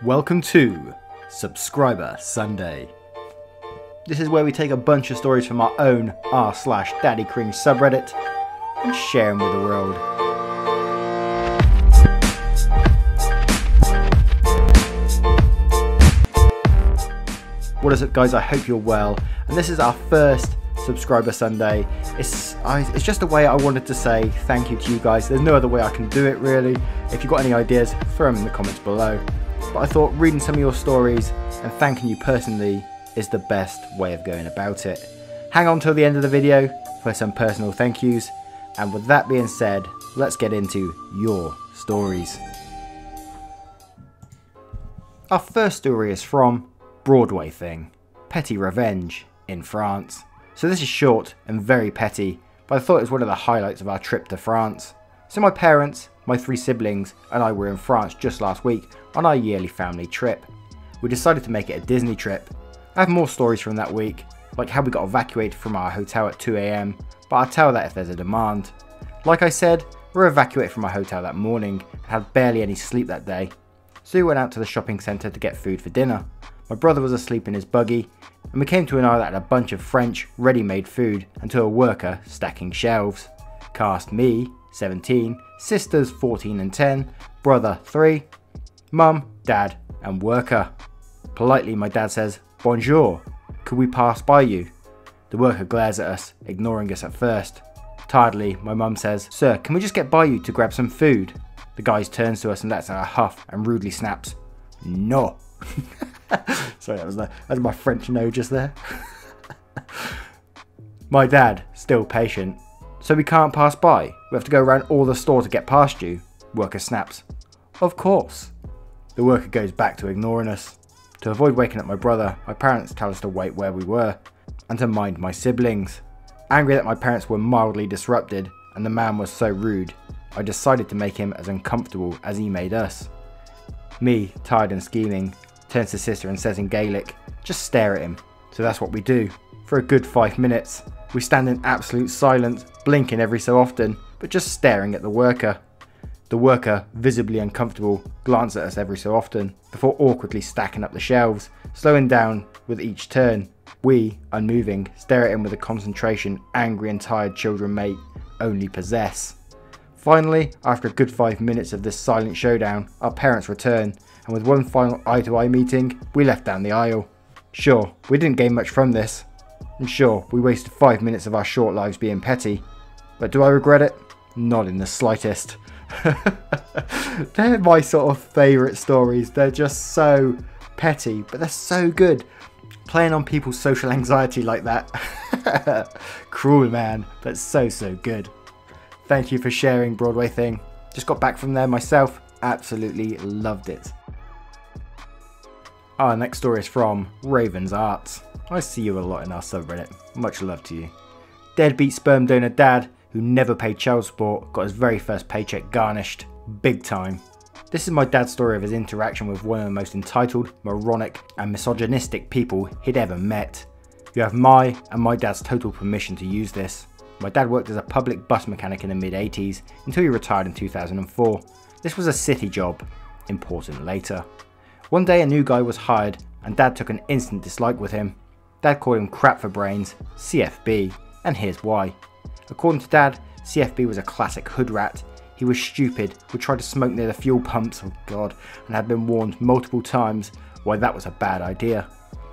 Welcome to Subscriber Sunday. This is where we take a bunch of stories from our own r/daddycringe subreddit and share them with the world. What is up, guys? I hope you're well, and this is our first Subscriber Sunday. It's just a way I wanted to say thank you to you guys. There's no other way I can do it, really. If you've got any ideas, throw them in the comments below. But I thought reading some of your stories and thanking you personally is the best way of going about it. Hang on till the end of the video for some personal thank yous. And with that being said, let's get into your stories. Our first story is from Broadway Thing, Petty Revenge in France. So this is short and very petty, but I thought it was one of the highlights of our trip to France. So my parents, my 3 siblings and I were in France just last week on our yearly family trip. We decided to make it a Disney trip. I have more stories from that week, like how we got evacuated from our hotel at 2 AM, but I'll tell that if there's a demand. Like I said, we were evacuated from our hotel that morning and had barely any sleep that day. So we went out to the shopping centre to get food for dinner. My brother was asleep in his buggy, and we came to an aisle that had a bunch of French ready-made food and to a worker stacking shelves. Cast me, 17, sisters 14 and 10, brother 3, mum, dad and worker. Politely my dad says, "Bonjour, could we pass by you?" The worker glares at us, ignoring us at first. Tiredly my mum says, "Sir, can we just get by you to grab some food?" The guy turns to us and lets out a huff and rudely snaps, "No." Sorry, that's my French no just there. My dad, still patient. "So we can't pass by? We have to go around all the store to get past you?" Worker snaps, "Of course." The worker goes back to ignoring us. To avoid waking up my brother, my parents tell us to wait where we were and to mind my siblings. Angry that my parents were mildly disrupted and the man was so rude, I decided to make him as uncomfortable as he made us. Me, tired and scheming, turns to sister and says in Gaelic, "Just stare at him." So that's what we do. For a good 5 minutes, we stand in absolute silence, blinking every so often, but just staring at the worker. The worker, visibly uncomfortable, glances at us every so often, before awkwardly stacking up the shelves, slowing down with each turn. We, unmoving, stare at him with a concentration angry and tired children may only possess. Finally, after a good 5 minutes of this silent showdown, our parents return, and with one final eye-to-eye meeting, we left down the aisle. Sure, we didn't gain much from this, and sure, we wasted 5 minutes of our short lives being petty, but do I regret it? Not in the slightest. They're my sort of favourite stories. They're just so petty, but they're so good. Playing on people's social anxiety like that. Cruel, man, but so good. Thank you for sharing, Broadway Thing. Just got back from there myself. Absolutely loved it. Our next story is from Raven's Arts. I see you a lot in our subreddit. Much love to you. Deadbeat sperm donor dad who never paid child support got his very first paycheck garnished. Big time. This is my dad's story of his interaction with one of the most entitled, moronic and misogynistic people he'd ever met. You have my and my dad's total permission to use this. My dad worked as a public bus mechanic in the mid-80s until he retired in 2004. This was a city job. Important later. One day a new guy was hired and dad took an instant dislike with him. Dad called him crap for brains, CFB, and here's why. According to dad, CFB was a classic hood rat. He was stupid, would try to smoke near the fuel pumps, oh god, and had been warned multiple times why that was a bad idea.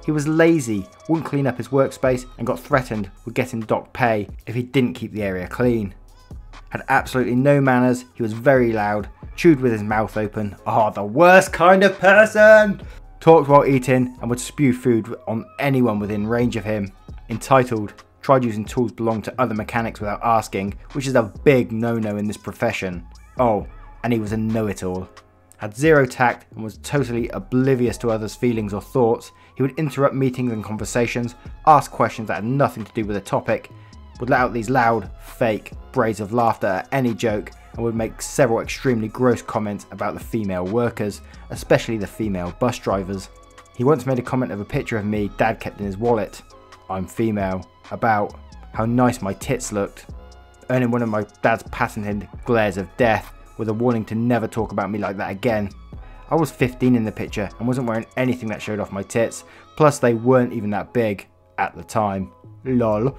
He was lazy, wouldn't clean up his workspace and got threatened with getting docked pay if he didn't keep the area clean. Had absolutely no manners, he was very loud, chewed with his mouth open, the worst kind of person! Talked while eating and would spew food on anyone within range of him. Entitled, tried using tools belonging to other mechanics without asking, which is a big no-no in this profession. Oh, and he was a know-it-all. Had zero tact and was totally oblivious to others' feelings or thoughts. He would interrupt meetings and conversations, ask questions that had nothing to do with the topic, would let out these loud, fake braids of laughter at any joke, and would make several extremely gross comments about the female workers, especially the female bus drivers. He once made a comment of a picture of me dad kept in his wallet. I'm female. About how nice my tits looked, earning one of my dad's patented glares of death with a warning to never talk about me like that again. I was 15 in the picture and wasn't wearing anything that showed off my tits, plus they weren't even that big at the time. Lol.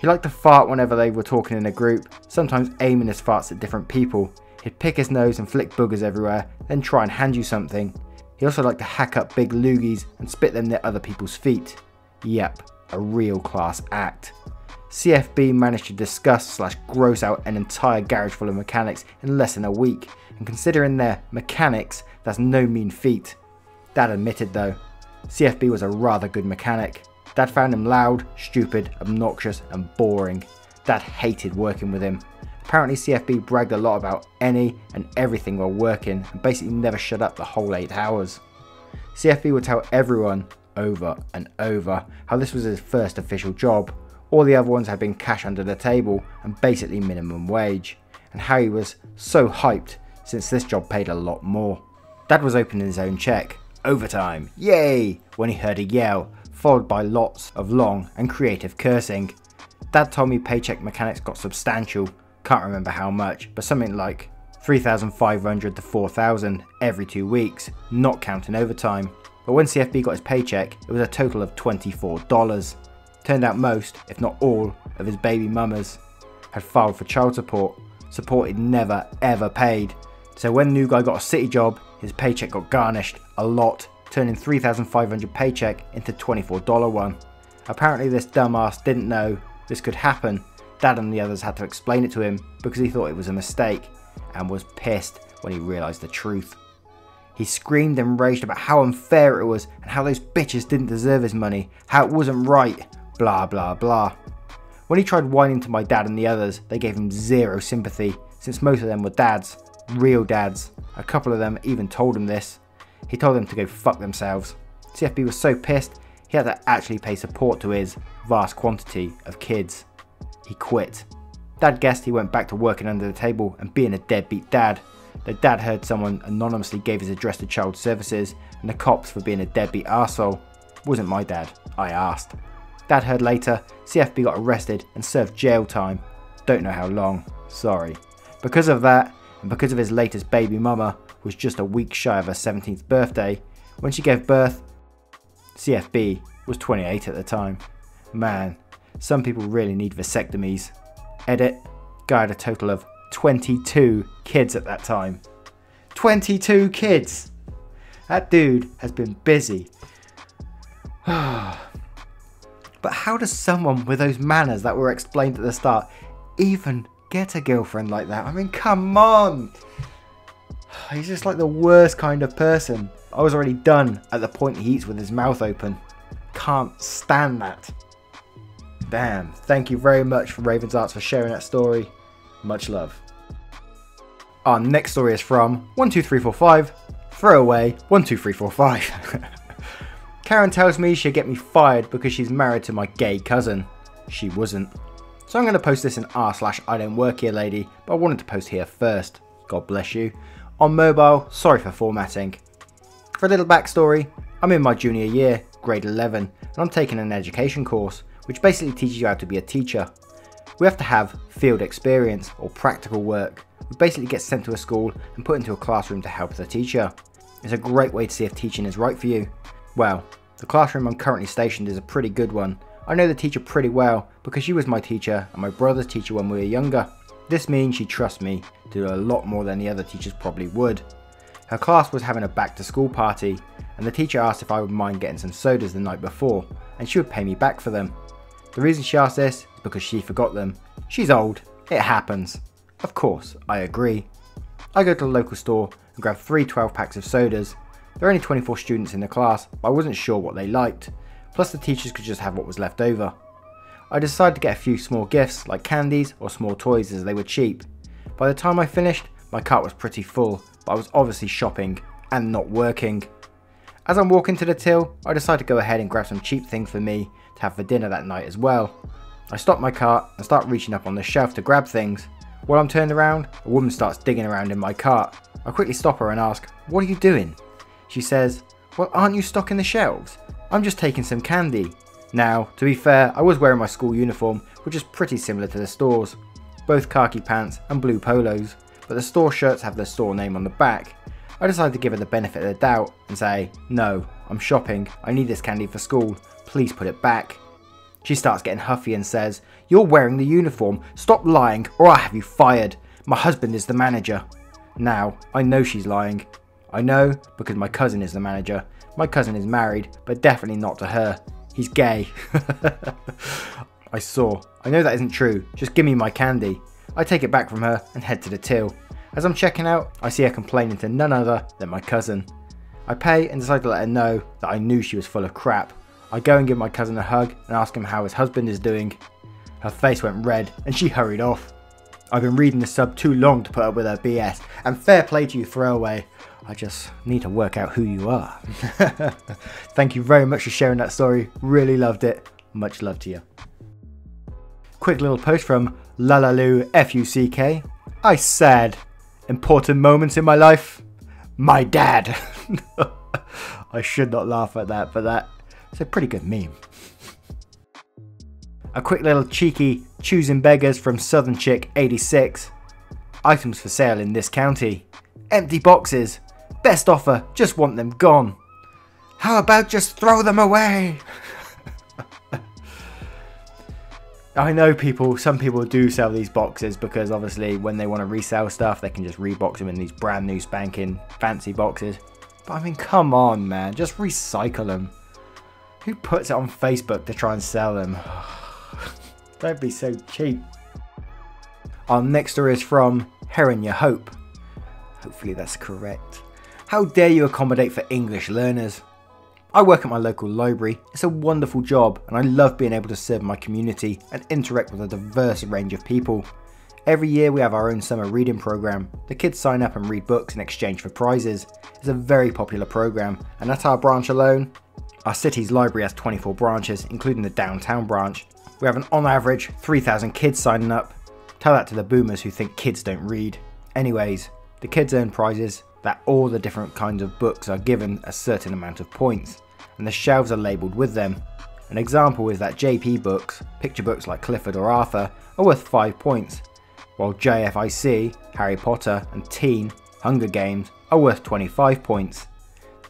He liked to fart whenever they were talking in a group, sometimes aiming his farts at different people. He'd pick his nose and flick boogers everywhere, then try and hand you something. He also liked to hack up big loogies and spit them near other people's feet. Yep, a real class act. CFB managed to disgust / gross out an entire garage full of mechanics in less than a week, and considering they're mechanics, that's no mean feat. Dad admitted though, CFB was a rather good mechanic. Dad found him loud, stupid, obnoxious and boring. Dad hated working with him. Apparently CFB bragged a lot about any and everything while working and basically never shut up the whole 8 hours. CFB would tell everyone over and over how this was his first official job. All the other ones had been cash under the table and basically minimum wage, and how he was so hyped since this job paid a lot more. Dad was opening his own check, overtime, yay, when he heard a yell, followed by lots of long and creative cursing. Dad told me paycheck mechanics got substantial, can't remember how much, but something like 3,500 to 4,000 every 2 weeks, not counting overtime. But when CFB got his paycheck, it was a total of $24. Turned out most, if not all, of his baby mamas had filed for child support he'd never ever paid. So when the new guy got a city job, his paycheck got garnished a lot, turning 3,500 paycheck into $24 one. Apparently this dumbass didn't know this could happen. Dad and the others had to explain it to him because he thought it was a mistake, and was pissed when he realised the truth. He screamed and raged about how unfair it was and how those bitches didn't deserve his money, how it wasn't right, blah blah blah. When he tried whining to my dad and the others, they gave him zero sympathy, since most of them were dads, real dads. A couple of them even told him this. He told them to go fuck themselves. CFB was so pissed, he had to actually pay support to his vast quantity of kids. He quit. Dad guessed he went back to working under the table and being a deadbeat dad. The dad heard someone anonymously gave his address to child services and the cops for being a deadbeat arsehole. Wasn't my dad, I asked. Dad heard later, CFB got arrested and served jail time. Don't know how long, sorry. Because of that, and because of his latest baby mama, who was just a week shy of her 17th birthday, when she gave birth, CFB was 28 at the time. Man, some people really need vasectomies. Edit, guy had a total of 22 kids at that time. 22 kids! That dude has been busy. But how does someone with those manners that were explained at the start even get a girlfriend like that? I mean, come on! He's just like the worst kind of person. I was already done at the point he eats with his mouth open. Can't stand that. Damn, thank you very much for Raven's Arts for sharing that story. Much love. Our next story is from 12345, throwaway 12345. Karen tells me she'll get me fired because she's married to my gay cousin. She wasn't. So I'm going to post this in r/I don't work here lady, but I wanted to post here first. God bless you. On mobile, sorry for formatting. For a little backstory, I'm in my junior year, grade 11, and I'm taking an education course, which basically teaches you how to be a teacher. We have to have field experience or practical work. We basically get sent to a school and put into a classroom to help the teacher. It's a great way to see if teaching is right for you. Well, the classroom I'm currently stationed is a pretty good one. I know the teacher pretty well because she was my teacher and my brother's teacher when we were younger. This means she trusts me to do a lot more than the other teachers probably would. Her class was having a back to school party and the teacher asked if I would mind getting some sodas the night before and she would pay me back for them. The reason she asked this is because she forgot them. She's old, it happens. Of course, I agree. I go to the local store and grab 3 12-packs of sodas. There are only 24 students in the class, but I wasn't sure what they liked. Plus the teachers could just have what was left over. I decided to get a few small gifts like candies or small toys as they were cheap. By the time I finished, my cart was pretty full, but I was obviously shopping and not working. As I'm walking to the till, I decide to go ahead and grab some cheap things for me to have for dinner that night as well. I stop my cart and start reaching up on the shelf to grab things. While I'm turned around, a woman starts digging around in my cart. I quickly stop her and ask, "What are you doing?" She says, "Well, aren't you stocking the shelves? I'm just taking some candy." Now, to be fair, I was wearing my school uniform, which is pretty similar to the store's. Both khaki pants and blue polos, but the store shirts have the store name on the back. I decided to give her the benefit of the doubt and say, "No, I'm shopping, I need this candy for school, please put it back." She starts getting huffy and says, "You're wearing the uniform, stop lying or I'll have you fired. My husband is the manager." Now, I know she's lying. I know because my cousin is the manager. My cousin is married, but definitely not to her. He's gay. I know that isn't true, just give me my candy. I take it back from her and head to the till. As I'm checking out, I see her complaining to none other than my cousin. I pay and decide to let her know that I knew she was full of crap. I go and give my cousin a hug and ask him how his husband is doing. Her face went red and she hurried off. I've been reading the sub too long to put up with her BS, and fair play to you, throwaway. I just need to work out who you are. Thank you very much for sharing that story, really loved it. Much love to you. Quick little post from Lalaloo FUCK. I said, important moments in my life. My dad. I should not laugh at that, but that's a pretty good meme. A quick little cheeky choosing beggars from Southern Chick 86. Items for sale in this county. Empty boxes. Best offer, just want them gone. How about just throw them away? I know some people do sell these boxes because obviously when they want to resell stuff they can just rebox them in these brand new spanking fancy boxes. But I mean, come on man, just recycle them. Who puts it on Facebook to try and sell them? Don't be so cheap. Our next story is from Heron Your Hope. Hopefully that's correct. How dare you accommodate for English learners? I work at my local library. It's a wonderful job and I love being able to serve my community and interact with a diverse range of people. Every year we have our own summer reading program. The kids sign up and read books in exchange for prizes. It's a very popular program, and at our branch alone, our city's library has 24 branches, including the downtown branch. We have on average 3,000 kids signing up. Tell that to the boomers who think kids don't read. Anyways, the kids earn prizes that all the different kinds of books are given a certain amount of points, and the shelves are labelled with them. An example is that JP books, picture books like Clifford or Arthur, are worth 5 points, while JFIC, Harry Potter and Teen, Hunger Games are worth 25 points.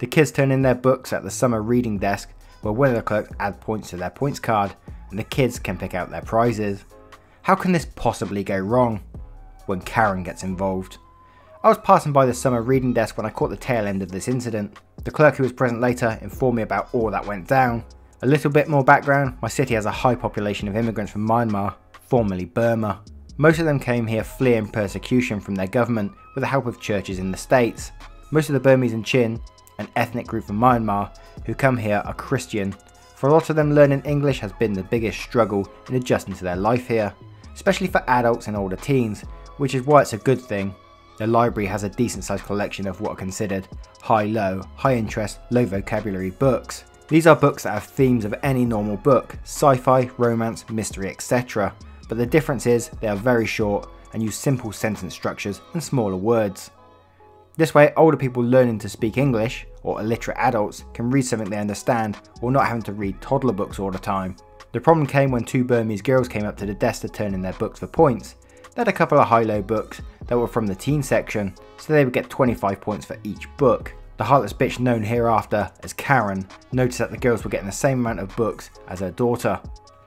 The kids turn in their books at the summer reading desk, where one of the clerks adds points to their points card, and the kids can pick out their prizes. How can this possibly go wrong? When Karen gets involved. I was passing by the summer reading desk when I caught the tail end of this incident. The clerk who was present later informed me about all that went down. A little bit more background, my city has a high population of immigrants from Myanmar, formerly Burma. Most of them came here fleeing persecution from their government with the help of churches in the States. Most of the Burmese and Chin, an ethnic group from Myanmar, who come here are Christian. For a lot of them, learning English has been the biggest struggle in adjusting to their life here, especially for adults and older teens, which is why it's a good thing. The library has a decent sized collection of what are considered high-low, high-interest, low vocabulary books. These are books that have themes of any normal book, sci-fi, romance, mystery, etc. But the difference is they are very short and use simple sentence structures and smaller words. This way, older people learning to speak English, or illiterate adults, can read something they understand while not having to read toddler books all the time. The problem came when 2 Burmese girls came up to the desk to turn in their books for points. They had a couple of high-low books that were from the teen section, so they would get 25 points for each book. The heartless bitch known hereafter as Karen noticed that the girls were getting the same amount of books as her daughter.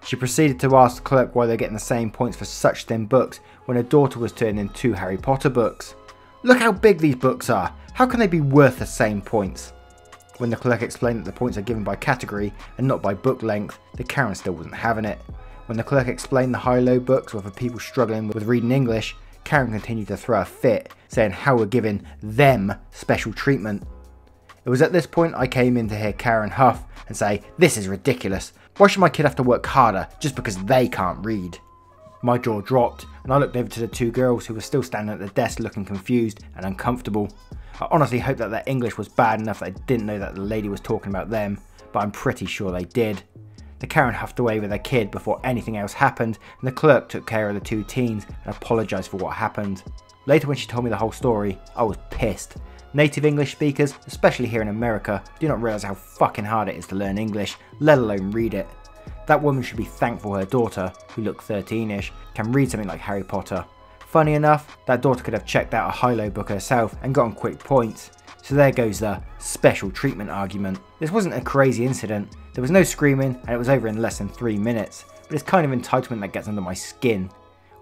She proceeded to ask the clerk why they were getting the same points for such thin books when her daughter was turning in 2 Harry Potter books. Look how big these books are, how can they be worth the same points? When the clerk explained that the points are given by category and not by book length, the Karen still wasn't having it. When the clerk explained the high-low books were for people struggling with reading English, Karen continued to throw a fit, saying how we're giving them special treatment. It was at this point I came in to hear Karen huff and say, "This is ridiculous. Why should my kid have to work harder just because they can't read?" My jaw dropped and I looked over to the 2 girls who were still standing at the desk looking confused and uncomfortable. I honestly hoped that their English was bad enough that they didn't know that the lady was talking about them, but I'm pretty sure they did. The Karen huffed away with her kid before anything else happened, and the clerk took care of the 2 teens and apologised for what happened. Later when she told me the whole story, I was pissed. Native English speakers, especially here in America, do not realise how fucking hard it is to learn English, let alone read it. That woman should be thankful her daughter, who looked 13ish, can read something like Harry Potter. Funny enough, that daughter could have checked out a high-low book herself and gotten quick points. So there goes the special treatment argument. This wasn't a crazy incident, there was no screaming and it was over in less than 3 minutes, but it's kind of entitlement that gets under my skin.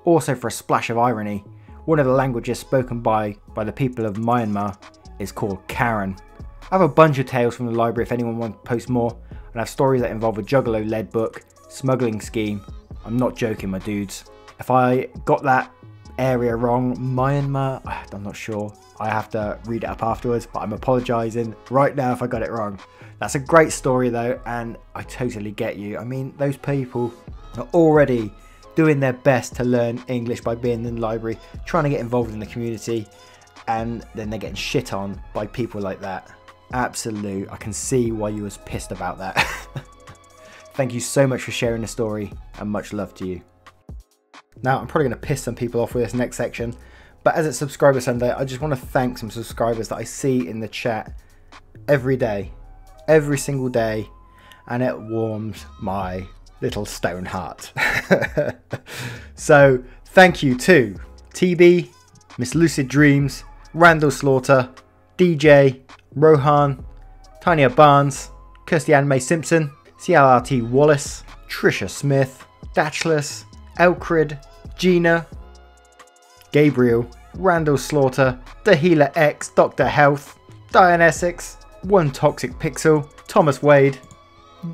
Also, for a splash of irony, one of the languages spoken by the people of Myanmar is called Karen. I have a bunch of tales from the library if anyone wants to post more, and I have stories that involve a juggalo-led book, smuggling scheme. I'm not joking, my dudes. If I got that area wrong, Myanmar, I'm not sure. I have to read it up afterwards, but I'm apologising right now if I got it wrong. That's a great story though, and I totally get you. I mean, those people are already doing their best to learn English by being in the library, trying to get involved in the community, and then they're getting shit on by people like that. Absolute. I can see why you was pissed about that. Thank you so much for sharing the story, and much love to you. Now, I'm probably going to piss some people off with this next section, but as it's Subscriber Sunday, I just want to thank some subscribers that I see in the chat every day, every single day, and it warms my little stone heart. So thank you to TB, Miss Lucid Dreams, Randall Slaughter, DJ, Rohan, Tanya Barnes, Kirsty Anne May Simpson, CLRT Wallace, Trisha Smith, Datchless, Elcrid, Gina, Gabriel, Randall Slaughter, Dahila X, Dr. Health, Diane Essex, One Toxic Pixel, Thomas Wade,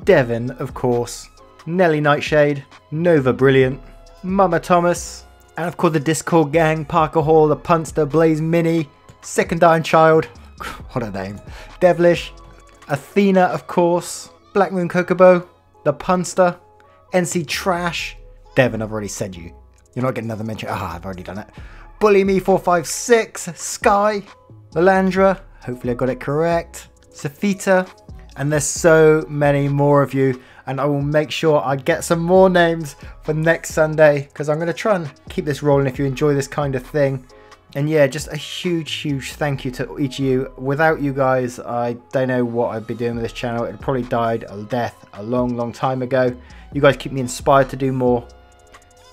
Devon, of course, Nelly Nightshade, Nova Brilliant, Mama Thomas, and of course the Discord gang, Parker Hall, The Punster, Blaze Mini, Second Dying Child, what a name, Devilish, Athena, of course, Black Moon Kokobo, The Punster, NC Trash, Devon, I've already said you. You're not getting another mention. Ah, I've already done it. Bully Me 456, Sky, Lalandra, hopefully I got it correct, Safita, and there's so many more of you, and I will make sure I get some more names for next Sunday, because I'm going to try and keep this rolling if you enjoy this kind of thing. And yeah, just a huge thank you to each of you. Without you guys, I don't know what I'd be doing with this channel. It probably died a death a long time ago. You guys keep me inspired to do more,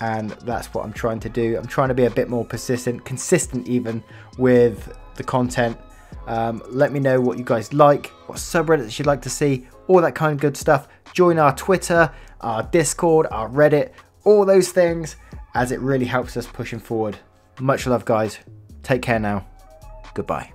and that's what I'm trying to do. I'm trying to be a bit more persistent, consistent even, with the content. Let me know what you guys like, what subreddits you'd like to see, all that kind of good stuff. Join our Twitter, our Discord, our Reddit, all those things, as it really helps us pushing forward. Much love, guys. Take care now. Goodbye.